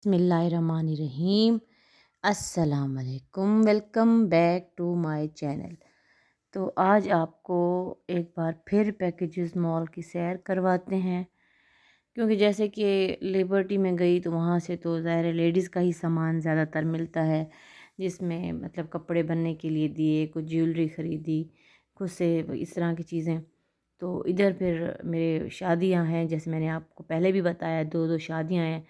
बिस्मिल्लाहिर्रहमानिर्रहीम। अस्सलाम वालेकुम, welcome back to my channel. तो आज आपको एक बार फिर पैकेजेस मॉल की सैर करवाते हैं, क्योंकि जैसे कि लिबर्टी में गई तो वहाँ से तो ज़ाहिर है लेडीज़ का ही सामान ज़्यादातर मिलता है, जिसमें मतलब कपड़े बनने के लिए दिए, कुछ ज्वेलरी ख़रीदी खुद से, इस तरह की चीज़ें। तो इधर फिर मेरे शादियां हैं, जैसे मैंने आपको पहले भी बताया, दो दो शादियां हैं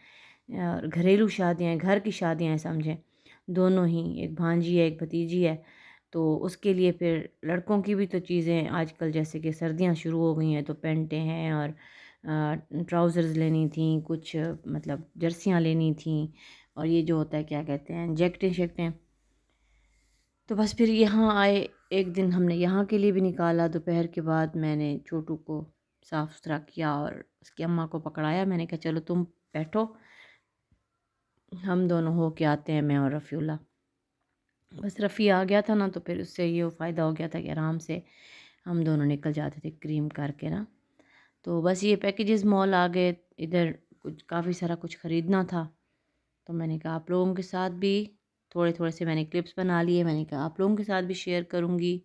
और घरेलू शादियां हैं, घर की शादियां हैं समझें, दोनों ही। एक भांजी है, एक भतीजी है। तो उसके लिए फिर लड़कों की भी तो चीज़ें आजकल, जैसे कि सर्दियां शुरू हो गई हैं तो पैंटें हैं और ट्राउज़र्स लेनी थी, कुछ मतलब जर्सियां लेनी थी, और ये जो होता है क्या कहते हैं, जैकेटें शैकटें। तो बस फिर यहाँ आए, एक दिन हमने यहाँ के लिए भी निकाला। दोपहर के बाद मैंने छोटू को साफ़ सुथरा किया और उसकी अम्मा को पकड़ाया। मैंने कहा चलो तुम बैठो, हम दोनों हो के आते हैं, मैं और रफ़ीउल्लाह। बस रफ़ी आ गया था ना, तो फिर उससे ये फ़ायदा हो गया था कि आराम से हम दोनों निकल जाते थे क्रीम करके ना। तो बस ये पैकेजेस मॉल आ गए, इधर कुछ काफ़ी सारा कुछ ख़रीदना था। तो मैंने कहा आप लोगों के साथ भी थोड़े थोड़े से मैंने क्लिप्स बना लिए, मैंने कहा आप लोगों के साथ भी शेयर करूँगी।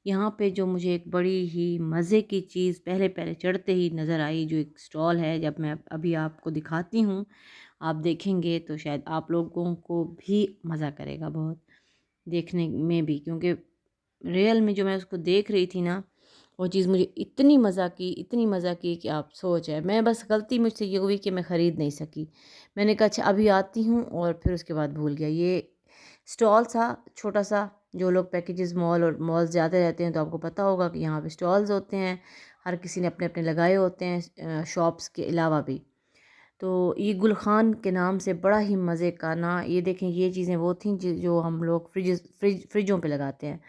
यहाँ पे जो मुझे एक बड़ी ही मज़े की चीज़ पहले पहले चढ़ते ही नज़र आई, जो एक स्टॉल है, जब मैं अभी आपको दिखाती हूँ, आप देखेंगे तो शायद आप लोगों को भी मज़ा करेगा बहुत देखने में भी, क्योंकि रियल में जो मैं उसको देख रही थी ना, वो चीज़ मुझे इतनी मज़ा की, इतनी मज़ा की कि आप सोच है। मैं बस गलती मुझसे ये हुई कि मैं ख़रीद नहीं सकी। मैंने कहा अच्छा अभी आती हूँ, और फिर उसके बाद भूल गया। ये स्टॉल था छोटा सा, जो लोग पैकेजेस मॉल और मॉल्स जाते रहते हैं तो आपको पता होगा कि यहाँ पे स्टॉल्स होते हैं, हर किसी ने अपने अपने लगाए होते हैं शॉप्स के अलावा भी। तो ये गुलखान के नाम से बड़ा ही मज़े का ना, ये देखें, ये चीज़ें वो थी जो हम लोग फ्रिजों पे लगाते हैं,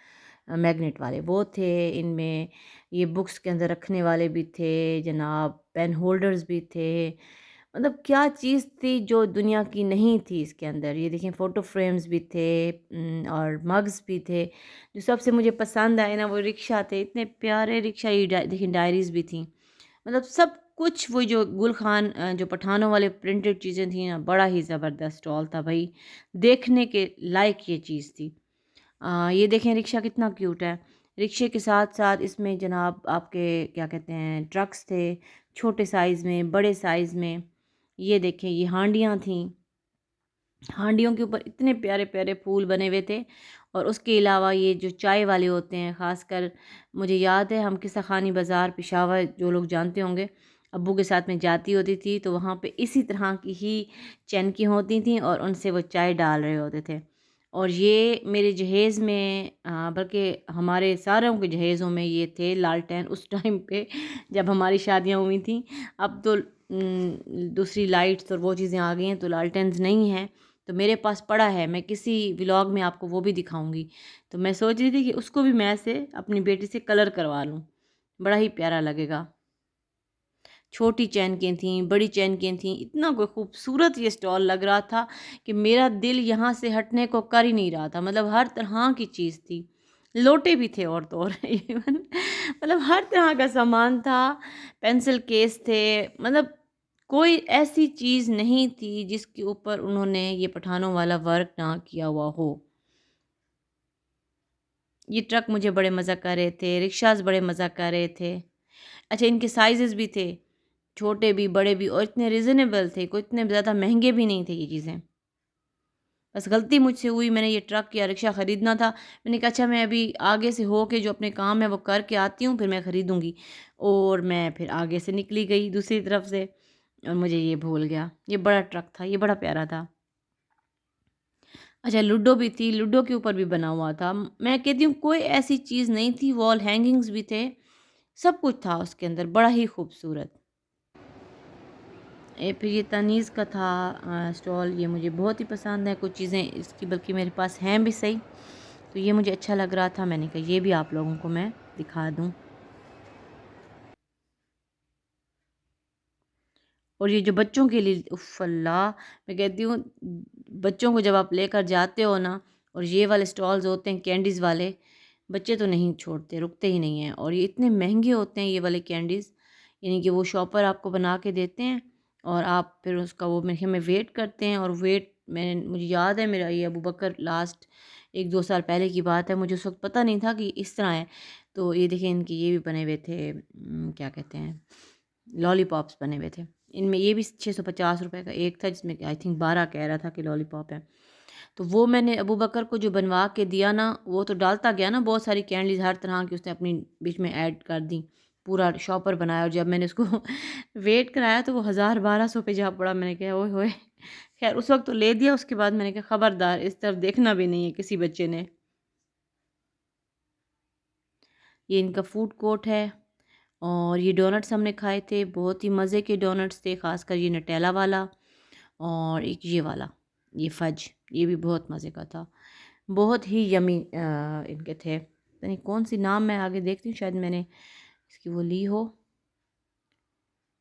मैग्नेट वाले वो थे इनमें। ये बुक्स के अंदर रखने वाले भी थे जनाब, पेन होल्डर्स भी थे। मतलब क्या चीज़ थी जो दुनिया की नहीं थी इसके अंदर। ये देखें, फ़ोटो फ्रेम्स भी थे, और मग्स भी थे। जो सबसे मुझे पसंद आए ना, वो रिक्शा थे, इतने प्यारे रिक्शा। ये देखें, डायरीज़ भी थी। मतलब सब कुछ वो जो गुल खान जो पठानों वाले प्रिंटेड चीज़ें थी ना, बड़ा ही ज़बरदस्त स्टॉल था भाई, देखने के लायक ये चीज़ थी। ये देखें, रिक्शा कितना क्यूट है। रिक्शे के साथ साथ इसमें जनाब आपके क्या कहते हैं, ट्रक्स थे, छोटे साइज़ में, बड़े साइज़ में। ये देखें, ये हांडियाँ थीं, हांडियों के ऊपर इतने प्यारे प्यारे फूल बने हुए थे। और उसके अलावा ये जो चाय वाले होते हैं, ख़ासकर मुझे याद है हम किस्सा खानी बाज़ार पेशावर, जो लोग जानते होंगे, अब्बू के साथ में जाती होती थी, तो वहाँ पे इसी तरह की ही चैनकी होती थी और उनसे वो चाय डाल रहे होते थे। और ये मेरे जहेज़ में, बल्कि हमारे सारों के जहेज़ों में ये थे लालटेन उस टाइम पे जब हमारी शादियाँ हुई थी। अब तो दूसरी लाइट्स और वो चीज़ें आ गई हैं, तो लालटेन्स नहीं हैं। तो मेरे पास पड़ा है, मैं किसी व्लॉग में आपको वो भी दिखाऊंगी। तो मैं सोच रही थी कि उसको भी मैं से अपनी बेटी से कलर करवा लूँ, बड़ा ही प्यारा लगेगा। छोटी चैन की थी, बड़ी चैन की थी, इतना कोई खूबसूरत ये स्टॉल लग रहा था कि मेरा दिल यहाँ से हटने को कर ही नहीं रहा था। मतलब हर तरह की चीज़ थी, लोटे भी थे और तो और इवन मतलब हर तरह का सामान था, पेंसिल केस थे। मतलब कोई ऐसी चीज़ नहीं थी जिसके ऊपर उन्होंने ये पठानों वाला वर्क ना किया हुआ हो। ये ट्रक मुझे बड़े मज़ा कर रहे थे, रिक्शाज़ बड़े मज़ा कर रहे थे। अच्छा, इनके साइज़ेस भी थे, छोटे भी बड़े भी, और इतने रिज़नेबल थे, कोई इतने ज़्यादा महंगे भी नहीं थे ये चीज़ें। बस गलती मुझसे हुई, मैंने ये ट्रक या रिक्शा ख़रीदना था। मैंने कहा अच्छा मैं अभी आगे से हो के जो अपने काम है वो करके आती हूँ, फिर मैं ख़रीदूँगी। और मैं फिर आगे से निकली गई दूसरी तरफ से, और मुझे ये भूल गया। ये बड़ा ट्रक था, ये बड़ा प्यारा था। अच्छा, लूडो भी थी, लूडो के ऊपर भी बना हुआ था। मैं कहती हूँ कोई ऐसी चीज़ नहीं थी, वॉल हैंगिंग्स भी थे, सब कुछ था उसके अंदर, बड़ा ही खूबसूरत। फिर ये तनीज़ का था स्टॉल, ये मुझे बहुत ही पसंद है। कुछ चीज़ें इसकी बल्कि मेरे पास हैं भी सही, तो ये मुझे अच्छा लग रहा था, मैंने कहा ये भी आप लोगों को मैं दिखा दूँ। और ये जो बच्चों के लिए, उफ़ अल्लाह! मैं कहती हूँ बच्चों को जब आप लेकर जाते हो ना, और ये वाले स्टॉल्स होते हैं कैंडीज़ वाले, बच्चे तो नहीं छोड़ते, रुकते ही नहीं हैं। और ये इतने महंगे होते हैं ये वाले कैंडीज़, यानी कि वो शॉपर आपको बना के देते हैं, اور آپ پھر اس کا وہ میرے خیال میں ویٹ کرتے ہیں، اور ویٹ مجھے یاد ہے میرا یہ ابو بکر لاسٹ 1-2 سال پہلے کی بات ہے، مجھے اس وقت پتہ نہیں تھا کہ اس طرح ہے۔ تو یہ دیکھیں ان کی یہ بھی بنے ہوئے تھے، کیا کہتے ہیں، لالی پاپس بنے ہوئے تھے۔ ان میں یہ بھی 650 روپے کا ایک تھا، جس میں آئی تھنک 12 کہہ رہا تھا کہ لالی پاپ ہے۔ تو وہ میں نے ابو بکر کو جو بنوا کے دیا نا، وہ تو ڈالتا گیا نا بہت ساری کینڈلیز ہر طرح کی اس نے اپنی بیچ میں ایڈ کر دیں، پورا شاپر بنایا، اور جب میں نے اس کو ویٹ کرایا تو وہ 1000-1200 پہ جا پڑا۔ میں نے کہا اوئے ہوئے، خیر اس وقت تو لے دیا، اس کے بعد میں نے کہا خبردار اس طرف دیکھنا بھی نہیں ہے کسی بچے نے۔ یہ ان کا فوڈ کورٹ ہے، اور یہ ڈونٹس ہم نے کھائے تھے، بہت ہی مزے کے ڈونٹس تھے، خاص کر یہ نٹیلا والا، اور ایک یہ والا، یہ فج، یہ بھی بہت مزے کا تھا، بہت ہی یمی ان کے تھے۔ یعنی کون سی نام میں آگے دیکھتی ہوں، شاید میں نے اس کی وہ لی ہو،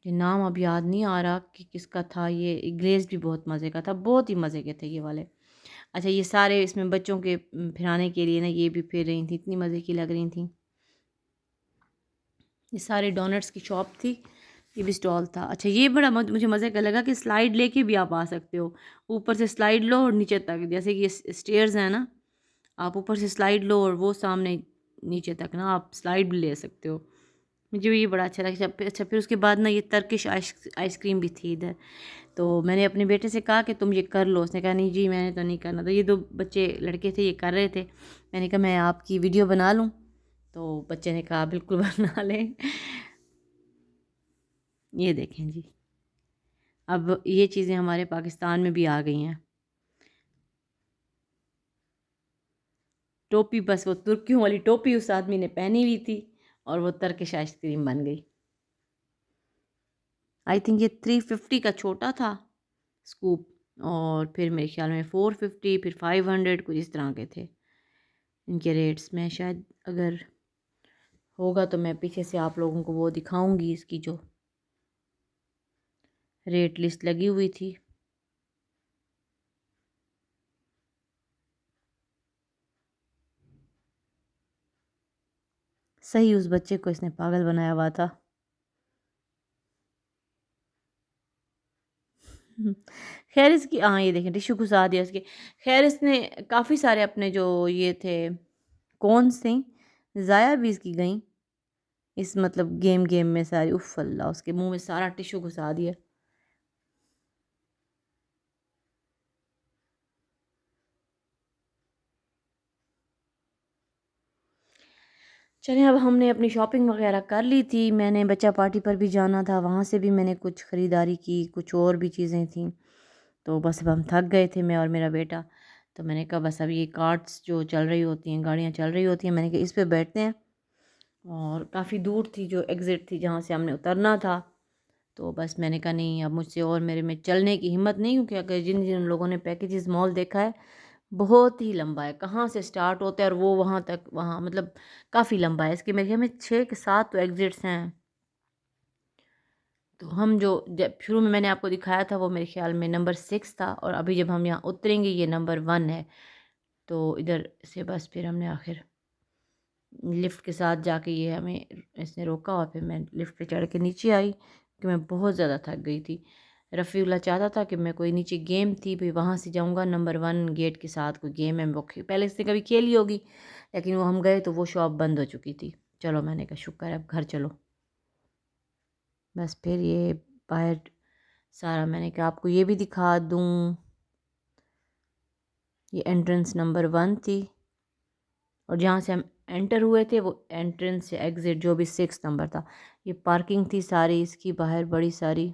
یہ نام اب یاد نہیں آ رہا کہ کس کا تھا۔ یہ گلیز بھی بہت مزے کا تھا، بہت ہی مزے کے تھے یہ والے۔ اچھا یہ سارے اس میں بچوں کے پھرانے کے لیے نا، یہ بھی پھر رہی تھیں، اتنی مزے کی لگ رہی تھیں۔ یہ سارے ڈونٹس کی شاپ تھی، یہ بھی اسٹال تھا۔ اچھا یہ بڑا مجھے مزے کا لگا کہ سلائیڈ لے کے بھی آپ آ سکتے ہو، اوپر سے سلائیڈ لو اور نیچے تک، جیسے کہ یہ اسٹیئرز ہیں نا، آپ اوپر سے سلائیڈ لو اور وہ سامنے نیچے تک نا آپ سلائیڈ بھی لے سکتے ہو۔ مجھے یہ بڑا اچھا لگا۔ اچھا پھر اس کے بعد نا یہ ترکش آئس کریم بھی تھی ادھر، تو میں نے اپنے بیٹے سے کہا کہ تم یہ کر لو، اس نے کہا نہیں جی میں نے تو نہیں کرنا۔ تو یہ 2 بچے لڑکے تھے، یہ کر رہے تھے، میں نے کہا میں آپ کی ویڈیو بنا لوں، تو بچے نے کہا بالکل بنا لیں۔ یہ دیکھیں جی، اب یہ چیزیں ہمارے پاکستان میں بھی آ گئی ہیں۔ ٹوپی، بس وہ ترکیوں والی ٹوپی اس آدمی نے پہنی ہوئی تھی، اور وہ ترکش آئس کریم بن گئی۔ آئی تھنک یہ 350 کا چھوٹا تھا اسکوپ، اور پھر میرے خیال میں 450، پھر 500، کچھ اس طرح کے تھے ان کے ریٹس۔ میں شاید اگر ہوگا تو میں پیچھے سے آپ لوگوں کو وہ دکھاؤں گی، اس کی جو ریٹ لسٹ لگی ہوئی تھی۔ صحیح اس بچے کو اس نے پاگل بنایا ہوا تھا۔ خیر اس کی، ہاں یہ دیکھیں ٹشو گھسا دیا اس کے۔ خیر اس نے کافی سارے اپنے جو یہ تھے کونس تھیں، ضائع بھی اس کی گئیں، اس مطلب گیم میں ساری، اف اللہ، اس کے منہ میں سارا ٹشو گھسا دیا۔ چلیں اب ہم نے اپنی شاپنگ وغیرہ کر لی تھی، میں نے بچہ پارٹی پر بھی جانا تھا، وہاں سے بھی میں نے کچھ خریداری کی، کچھ اور بھی چیزیں تھیں، تو بس اب ہم تھک گئے تھے میں اور میرا بیٹا، تو میں نے کہا بس اب یہ کارٹس جو چل رہی ہوتی ہیں، گاڑیاں چل رہی ہوتی ہیں، میں نے کہا اس پہ بیٹھتے ہیں، اور کافی دور تھی جو ایگزٹ تھی جہاں سے ہم نے اترنا تھا، تو بس میں نے کہا نہیں اب مجھ سے اور میرے میں چلنے کی ہمت نہیں، کیونکہ اگر جن لوگوں نے پیکیجز مال دیکھا ہے بہت ہی لمبا ہے، کہاں سے سٹارٹ ہوتا ہے اور وہ وہاں تک، وہاں مطلب کافی لمبا ہے، اس کے میرے خیال میں 6 کے 7 تو ایگزٹس ہیں۔ تو ہم جو جب شروع میں نے آپ کو دکھایا تھا وہ میرے خیال میں نمبر 6 تھا، اور ابھی جب ہم یہاں اتریں گے یہ نمبر 1 ہے، تو ادھر سے بس پھر ہم نے آخر لفٹ کے ساتھ جا کے، یہ ہمیں اس نے روکا، اور پھر میں لفٹ پہ چڑھ کے نیچے آئی کہ میں بہت زیادہ تھک گئی تھی۔ رفیع اللہ چاہتا تھا کہ میں کوئی نیچے گیم تھی بھی وہاں سے جاؤں گا، نمبر 1 گیٹ کے ساتھ کوئی گیم ہے، وہ پہلے اس نے کبھی کھیلی ہوگی، لیکن وہ ہم گئے تو وہ شاپ بند ہو چکی تھی۔ چلو میں نے کہا شکر ہے اب گھر چلو، بس پھر یہ باہر سارا میں نے کہا آپ کو یہ بھی دکھا دوں، یہ انٹرنس نمبر 1 تھی، اور جہاں سے ہم انٹر ہوئے تھے وہ انٹرنس سے ایگزٹ جو بھی 6 نمبر تھا، یہ پارکنگ تھی ساری اس کی باہر بڑی ساری۔